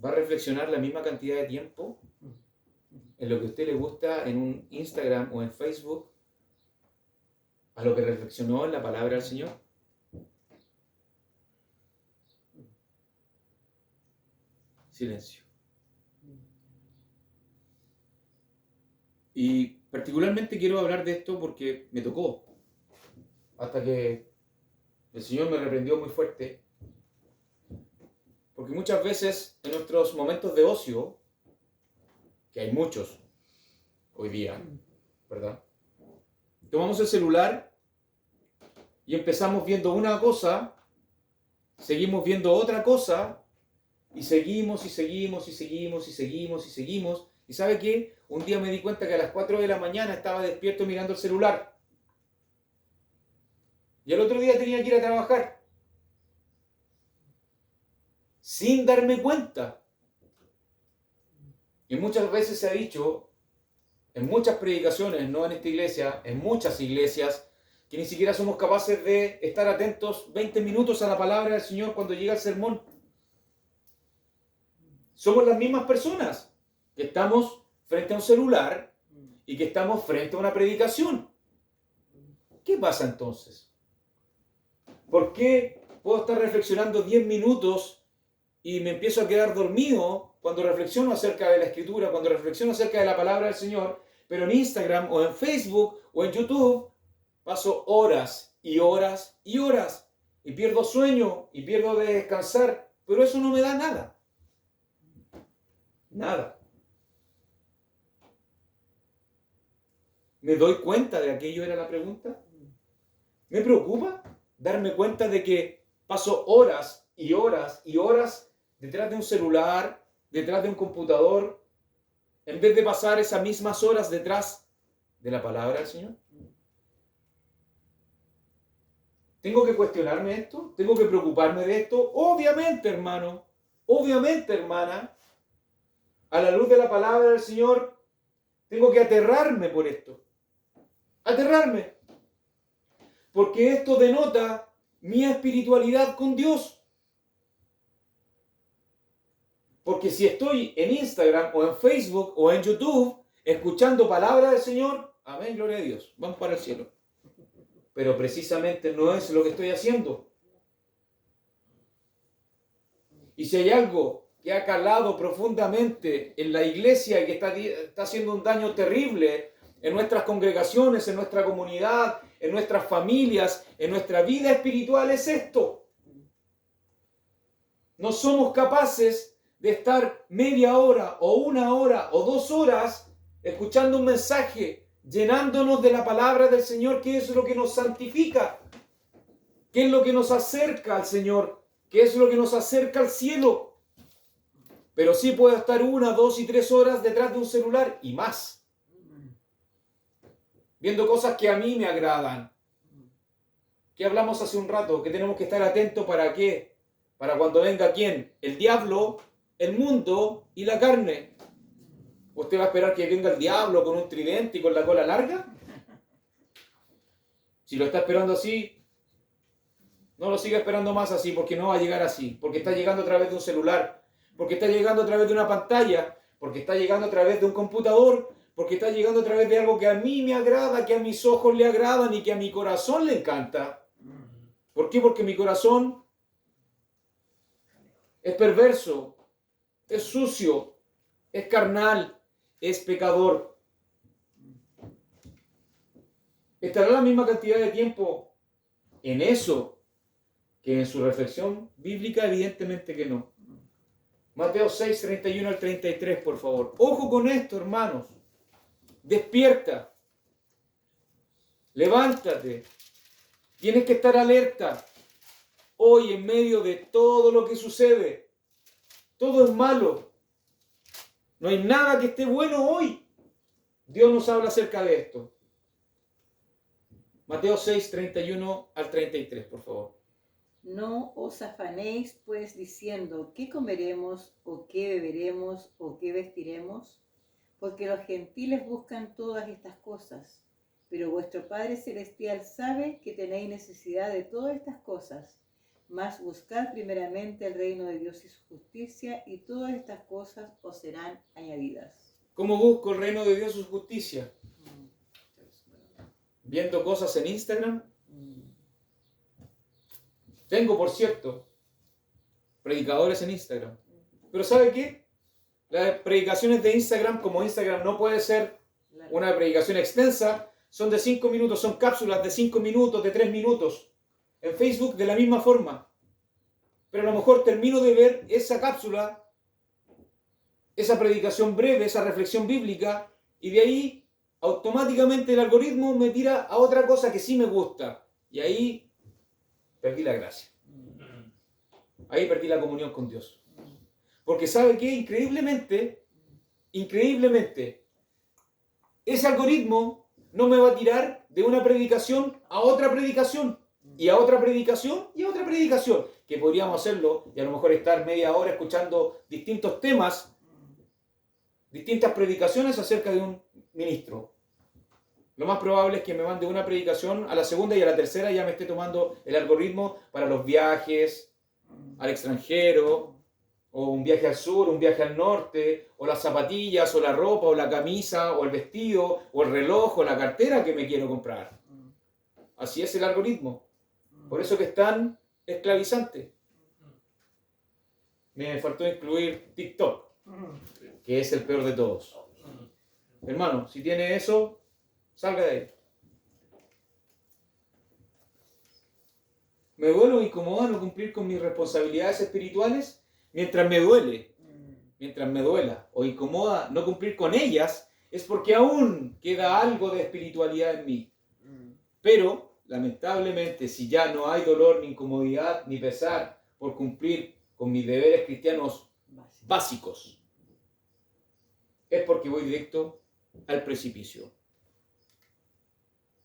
Va a reflexionar la misma cantidad de tiempo en lo que a usted le gusta en un Instagram o en Facebook a lo que reflexionó en la palabra del Señor. Silencio. Y particularmente quiero hablar de esto porque me tocó, hasta que el Señor me reprendió muy fuerte, porque muchas veces en nuestros momentos de ocio, que hay muchos hoy día, ¿verdad? Tomamos el celular y empezamos viendo una cosa, seguimos viendo otra cosa, y seguimos y seguimos y seguimos y seguimos y seguimos. ¿Y sabe qué? Un día me di cuenta que a las 4 de la mañana estaba despierto mirando el celular. Y el otro día tenía que ir a trabajar. Sin darme cuenta. Y muchas veces se ha dicho, en muchas predicaciones, no en esta iglesia, en muchas iglesias, que ni siquiera somos capaces de estar atentos 20 minutos a la palabra del Señor cuando llega el sermón. Somos las mismas personas que estamos frente a un celular y que estamos frente a una predicación. ¿Qué pasa entonces? ¿Por qué puedo estar reflexionando 10 minutos y me empiezo a quedar dormido cuando reflexiono acerca de la Escritura, cuando reflexiono acerca de la palabra del Señor, pero en Instagram o en Facebook o en YouTube paso horas y horas y horas y pierdo sueño y pierdo de descansar, pero eso no me da nada? Nada. ¿Me doy cuenta de aquello era la pregunta? ¿Me preocupa darme cuenta de que paso horas y horas y horas detrás de un celular, detrás de un computador, en vez de pasar esas mismas horas detrás de la palabra del Señor? ¿Tengo que cuestionarme esto? ¿Tengo que preocuparme de esto? Obviamente, hermano. Obviamente, hermana. A la luz de la palabra del Señor, tengo que aterrarme por esto. Aterrarme. Porque esto denota mi espiritualidad con Dios. Porque si estoy en Instagram o en Facebook o en YouTube escuchando palabra del Señor, amén, gloria a Dios, vamos para el cielo. Pero precisamente no es lo que estoy haciendo. Y si hay algo que ha calado profundamente en la iglesia y que está haciendo un daño terrible en nuestras congregaciones, en nuestra comunidad, en nuestras familias, en nuestra vida espiritual, es esto. No somos capaces de estar media hora o 1 hora o 2 horas escuchando un mensaje, llenándonos de la palabra del Señor, que es lo que nos santifica, que es lo que nos acerca al Señor, que es lo que nos acerca al cielo. Pero sí puedo estar 1, 2 y 3 horas detrás de un celular y más, viendo cosas que a mí me agradan. ¿Qué hablamos hace un rato? Que tenemos que estar atentos. ¿Para qué? Para cuando venga ¿quién? El diablo, el mundo y la carne. ¿Usted va a esperar que venga el diablo con un tridente y con la cola larga? Si lo está esperando así, No lo siga esperando más así, porque no va a llegar así, porque está llegando a través de un celular, porque está llegando a través de una pantalla, porque está llegando a través de un computador, porque está llegando a través de algo que a mí me agrada, que a mis ojos le agradan y que a mi corazón le encanta. ¿Por qué? Porque mi corazón es perverso, es sucio, es carnal, es pecador. ¿Estará la misma cantidad de tiempo en eso que en su reflexión bíblica? Evidentemente que no. Mateo 6, 31 al 33, por favor. Ojo con esto, hermanos. Despierta. Levántate. Tienes que estar alerta. Hoy, en medio de todo lo que sucede, todo es malo. No hay nada que esté bueno hoy. Dios nos habla acerca de esto. Mateo 6, 31 al 33, por favor. No os afanéis, pues, diciendo, ¿qué comeremos, o qué beberemos, o qué vestiremos? Porque los gentiles buscan todas estas cosas, pero vuestro Padre Celestial sabe que tenéis necesidad de todas estas cosas. Mas buscad primeramente el reino de Dios y su justicia, y todas estas cosas os serán añadidas. ¿Cómo busco el reino de Dios y su justicia? ¿Viendo cosas en Instagram? Tengo, por cierto, predicadores en Instagram. Pero ¿sabe qué? Las predicaciones de Instagram, como Instagram no puede ser una predicación extensa, son de 5 minutos, son cápsulas de 5 minutos, de 3 minutos. En Facebook de la misma forma. Pero a lo mejor termino de ver esa cápsula, esa predicación breve, esa reflexión bíblica, y de ahí automáticamente el algoritmo me tira a otra cosa que sí me gusta. Y ahí perdí la gracia. Ahí perdí la comunión con Dios. Porque ¿sabe qué? Increíblemente, ese algoritmo no me va a tirar de una predicación a otra predicación, y a otra predicación, y a otra predicación, que podríamos hacerlo y a lo mejor estar media hora escuchando distintos temas, distintas predicaciones acerca de un ministro. Lo más probable es que me mande una predicación, a la segunda y a la tercera ya me esté tomando el algoritmo para los viajes al extranjero, o un viaje al sur, un viaje al norte, o las zapatillas, o la ropa, o la camisa, o el vestido, o el reloj, o la cartera que me quiero comprar. Así es el algoritmo. Por eso que es tan esclavizante. Me faltó incluir TikTok, que es el peor de todos. Hermano, si tiene eso, salga de ahí. ¿Me duele o incomoda no cumplir con mis responsabilidades espirituales? Mientras me duela o incomoda no cumplir con ellas, es porque aún queda algo de espiritualidad en mí. Pero, lamentablemente, si ya no hay dolor, ni incomodidad, ni pesar por cumplir con mis deberes cristianos básicos, es porque voy directo al precipicio.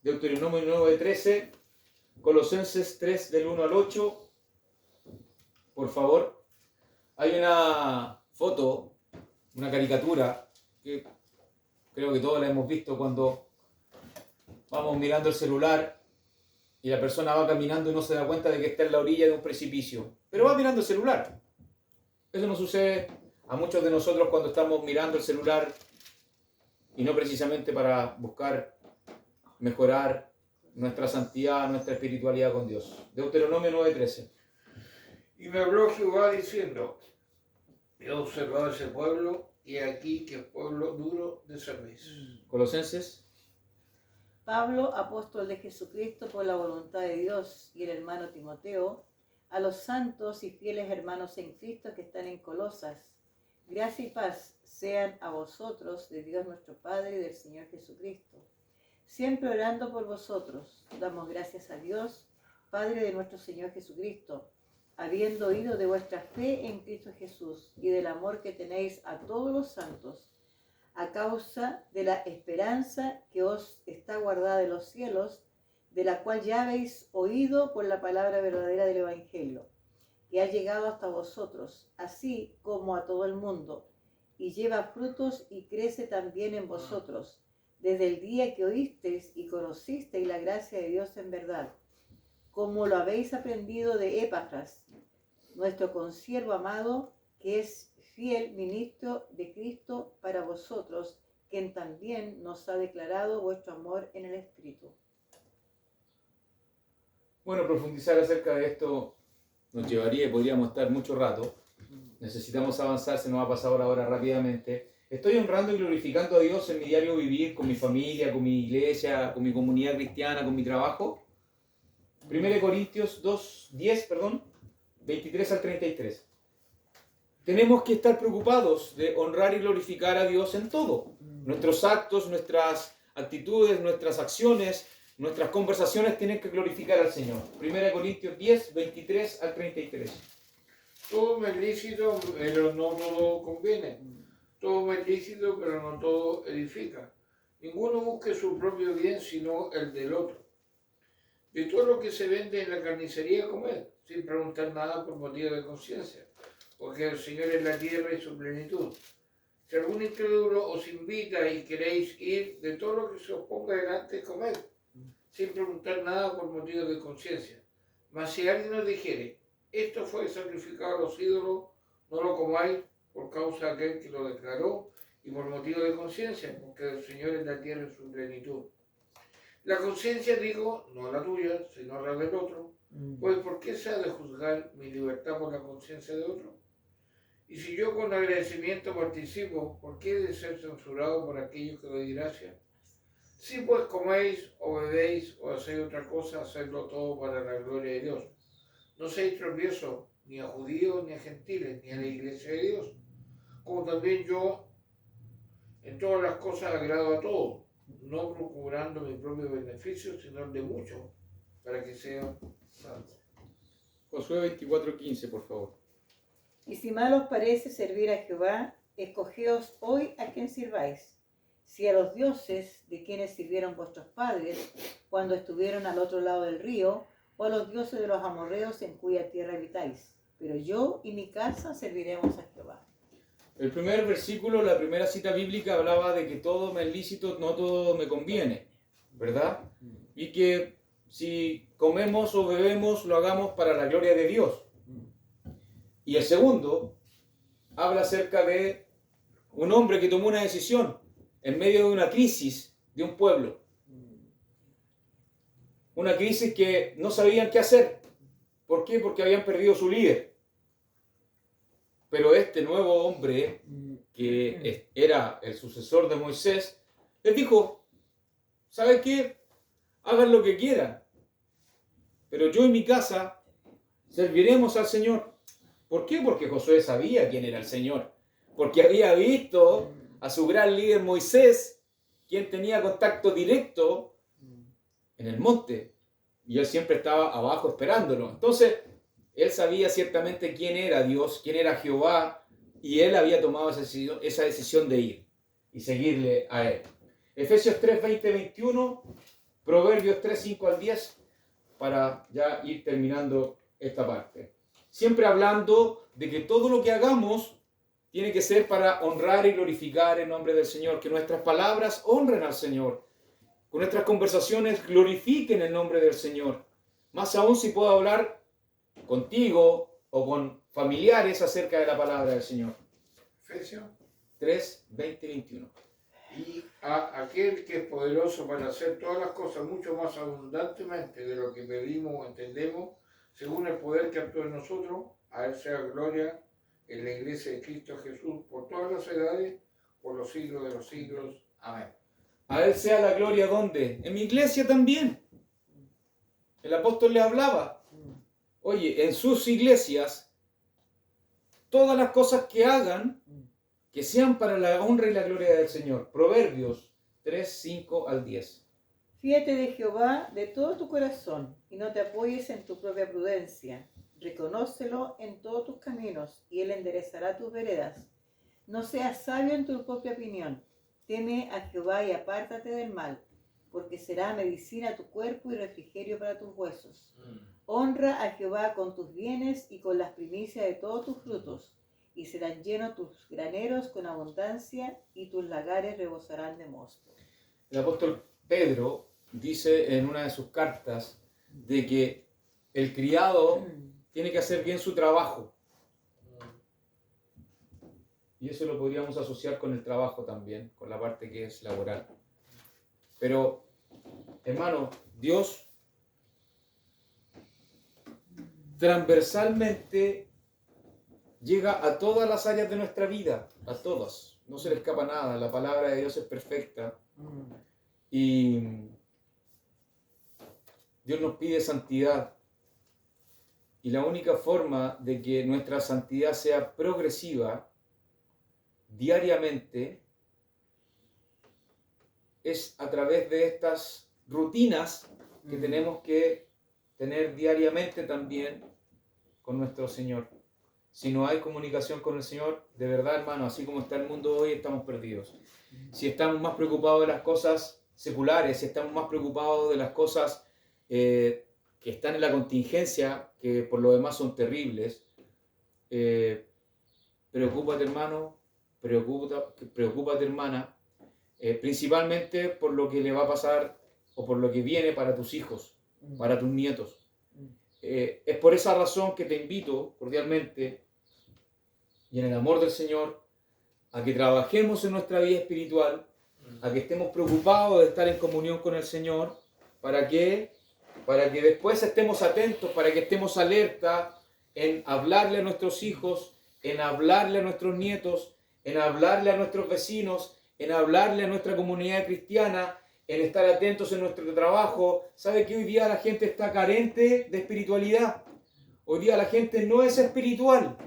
Deuteronomio 9:13, Colosenses 3 del 1 al 8, por favor. Hay una foto, una caricatura, que creo que todos la hemos visto cuando vamos mirando el celular y la persona va caminando y no se da cuenta de que está en la orilla de un precipicio, pero va mirando el celular. Eso nos sucede a muchos de nosotros cuando estamos mirando el celular y no precisamente para buscar mejorar nuestra santidad, nuestra espiritualidad con Dios. Deuteronomio 9:13. Y me habló Jehová diciendo, he observado ese pueblo, y aquí que es pueblo duro de cerviz. Colosenses. Pablo, apóstol de Jesucristo por la voluntad de Dios, y el hermano Timoteo, a los santos y fieles hermanos en Cristo que están en Colosas, gracia y paz sean a vosotros de Dios nuestro Padre y del Señor Jesucristo. Siempre orando por vosotros, damos gracias a Dios, Padre de nuestro Señor Jesucristo, habiendo oído de vuestra fe en Cristo Jesús y del amor que tenéis a todos los santos, a causa de la esperanza que os está guardada en los cielos, de la cual ya habéis oído por la palabra verdadera del Evangelio, que ha llegado hasta vosotros, así como a todo el mundo, y lleva frutos y crece también en vosotros, desde el día que oísteis y conocisteis la gracia de Dios en verdad, como lo habéis aprendido de Epafras, nuestro consiervo amado, que es fiel ministro de Cristo para vosotros, quien también nos ha declarado vuestro amor en el Espíritu. Bueno, profundizar acerca de esto nos llevaría y podríamos estar mucho rato. Necesitamos avanzar, se nos va a pasar ahora rápidamente. Estoy honrando y glorificando a Dios en mi diario vivir, con mi familia, con mi iglesia, con mi comunidad cristiana, con mi trabajo. 1 Corintios 10, 23 al 33. Tenemos que estar preocupados de honrar y glorificar a Dios en todo. Nuestros actos, nuestras actitudes, nuestras acciones, nuestras conversaciones tienen que glorificar al Señor. 1 Corintios 10, 23 al 33. Todo me es lícito, pero no todo conviene. Todo me es lícito, pero no todo edifica. Ninguno busque su propio bien, sino el del otro. De todo lo que se vende en la carnicería, comed, sin preguntar nada por motivo de conciencia, porque el Señor es la tierra y su plenitud. Si algún incrédulo os invita y queréis ir, de todo lo que se os ponga delante, comed, sin preguntar nada por motivo de conciencia. Mas si alguien os dijere, esto fue sacrificado a los ídolos, no lo comáis por causa de aquel que lo declaró y por motivo de conciencia, porque el Señor es la tierra y su plenitud. La conciencia, digo, no la tuya, sino la del otro. Pues, ¿por qué se ha de juzgar mi libertad por la conciencia de otro? Y si yo con agradecimiento participo, ¿por qué he de ser censurado por aquellos que doy gracia? Si pues coméis o bebéis o hacéis otra cosa, hacedlo todo para la gloria de Dios. No seáis tropiezo ni a judíos ni a gentiles, ni a la iglesia de Dios. Como también yo en todas las cosas agrado a todos, no procurando mi propio beneficio, sino el de muchos, para que sean santos. Josué 24:15, por favor. Y si mal os parece servir a Jehová, escogeos hoy a quien sirváis, si a los dioses de quienes sirvieron vuestros padres cuando estuvieron al otro lado del río, o a los dioses de los amorreos en cuya tierra habitáis. Pero yo y mi casa serviremos a Jehová. El primer versículo, la primera cita bíblica hablaba de que todo me es lícito, no todo me conviene, ¿verdad? Y que si comemos o bebemos, lo hagamos para la gloria de Dios. Y el segundo habla acerca de un hombre que tomó una decisión en medio de una crisis de un pueblo. Una crisis que no sabían qué hacer. ¿Por qué? Porque habían perdido su líder. Pero este nuevo hombre, que era el sucesor de Moisés, les dijo, ¿saben qué? Hagan lo que quieran, pero yo y mi casa serviremos al Señor. ¿Por qué? Porque Josué sabía quién era el Señor. Porque había visto a su gran líder Moisés, quien tenía contacto directo en el monte. Y él siempre estaba abajo esperándolo. Entonces, él sabía ciertamente quién era Dios, quién era Jehová, y él había tomado esa decisión de ir y seguirle a él. Efesios 3, 20, 21, Proverbios 3, 5 al 10, para ya ir terminando esta parte. Siempre hablando de que todo lo que hagamos tiene que ser para honrar y glorificar el nombre del Señor, que nuestras palabras honren al Señor, que nuestras conversaciones glorifiquen el nombre del Señor. Más aún si puedo hablar contigo o con familiares acerca de la palabra del Señor. Efesios 3, 20, 21. Y a aquel que es poderoso para hacer todas las cosas mucho más abundantemente de lo que pedimos o entendemos, según el poder que actúa en nosotros, a él sea gloria en la iglesia de Cristo Jesús por todas las edades, por los siglos de los siglos. Amén. A él sea la gloria, ¿dónde? En mi iglesia también. El apóstol le hablaba. Oye, en sus iglesias, todas las cosas que hagan, que sean para la honra y la gloria del Señor. Proverbios 3, 5 al 10. Fíate de Jehová de todo tu corazón y no te apoyes en tu propia prudencia. Reconócelo en todos tus caminos y él enderezará tus veredas. No seas sabio en tu propia opinión. Teme a Jehová y apártate del mal, porque será medicina a tu cuerpo y refrigerio para tus huesos. Honra a Jehová con tus bienes y con las primicias de todos tus frutos, y serán llenos tus graneros con abundancia y tus lagares rebosarán de mosto. El apóstol Pedro dice en una de sus cartas de que El criado tiene que hacer bien su trabajo. Y eso lo podríamos asociar con el trabajo también, con la parte que es laboral. Pero, hermano, Dios transversalmente llega a todas las áreas de nuestra vida, a todas. No se le escapa nada. La palabra de Dios es perfecta. Y Dios nos pide santidad. Y la única forma de que nuestra santidad sea progresiva diariamente es a través de estas rutinas que tenemos que tener diariamente también con nuestro Señor. Si no hay comunicación con el Señor, de verdad, hermano, así como está el mundo hoy, estamos perdidos. Si estamos más preocupados de las cosas seculares, si estamos más preocupados de las cosas que están en la contingencia, que por lo demás son terribles, preocúpate, hermano, preocúpate, hermana, principalmente por lo que le va a pasar o por lo que viene para tus hijos, para tus nietos. Es por esa razón que te invito cordialmente y en el amor del Señor a que trabajemos en nuestra vida espiritual, a que estemos preocupados de estar en comunión con el Señor, para que después estemos atentos, para que estemos alerta en hablarle a nuestros hijos, en hablarle a nuestros nietos, en hablarle a nuestros vecinos, en hablarle a nuestra comunidad cristiana, en estar atentos en nuestro trabajo. ¿Sabe que hoy día la gente está carente de espiritualidad? Hoy día la gente no es espiritual.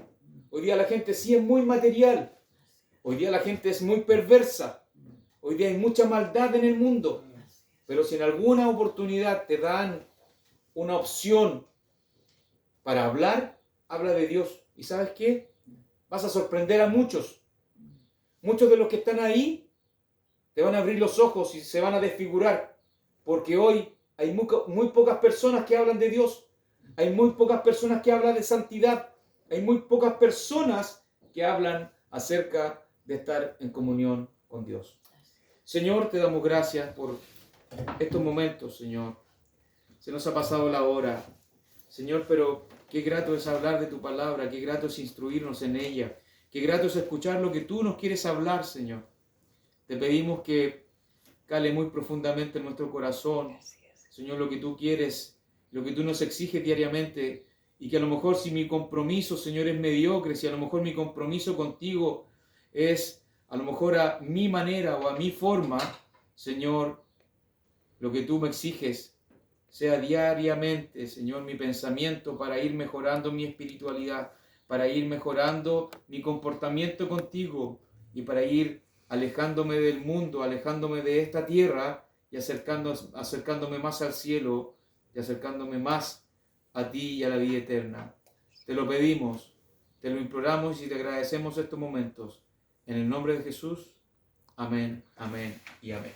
Hoy día la gente sí es muy material. Hoy día la gente es muy perversa. Hoy día hay mucha maldad en el mundo. Pero si en alguna oportunidad te dan una opción para hablar, habla de Dios. ¿Y sabes qué? Vas a sorprender a muchos. Muchos de los que están ahí te van a abrir los ojos y se van a desfigurar. Porque hoy hay muy pocas personas que hablan de Dios. Hay muy pocas personas que hablan de santidad. Hay muy pocas personas que hablan acerca de estar en comunión con Dios. Señor, te damos gracias por estos momentos, Señor. Se nos ha pasado la hora, Señor, pero qué grato es hablar de tu palabra, qué grato es instruirnos en ella, qué grato es escuchar lo que tú nos quieres hablar, Señor. Te pedimos que cale muy profundamente en nuestro corazón, Señor, lo que tú quieres, lo que tú nos exiges diariamente, y que a lo mejor si mi compromiso, Señor, es mediocre, si a lo mejor mi compromiso contigo es a lo mejor a mi manera o a mi forma, Señor, lo que tú me exiges sea diariamente, Señor, mi pensamiento para ir mejorando mi espiritualidad, para ir mejorando mi comportamiento contigo y para ir alejándome del mundo, alejándome de esta tierra y acercándome más al cielo y acercándome más a ti y a la vida eterna. Te lo pedimos, te lo imploramos y te agradecemos estos momentos. En el nombre de Jesús, amén, amén y amén.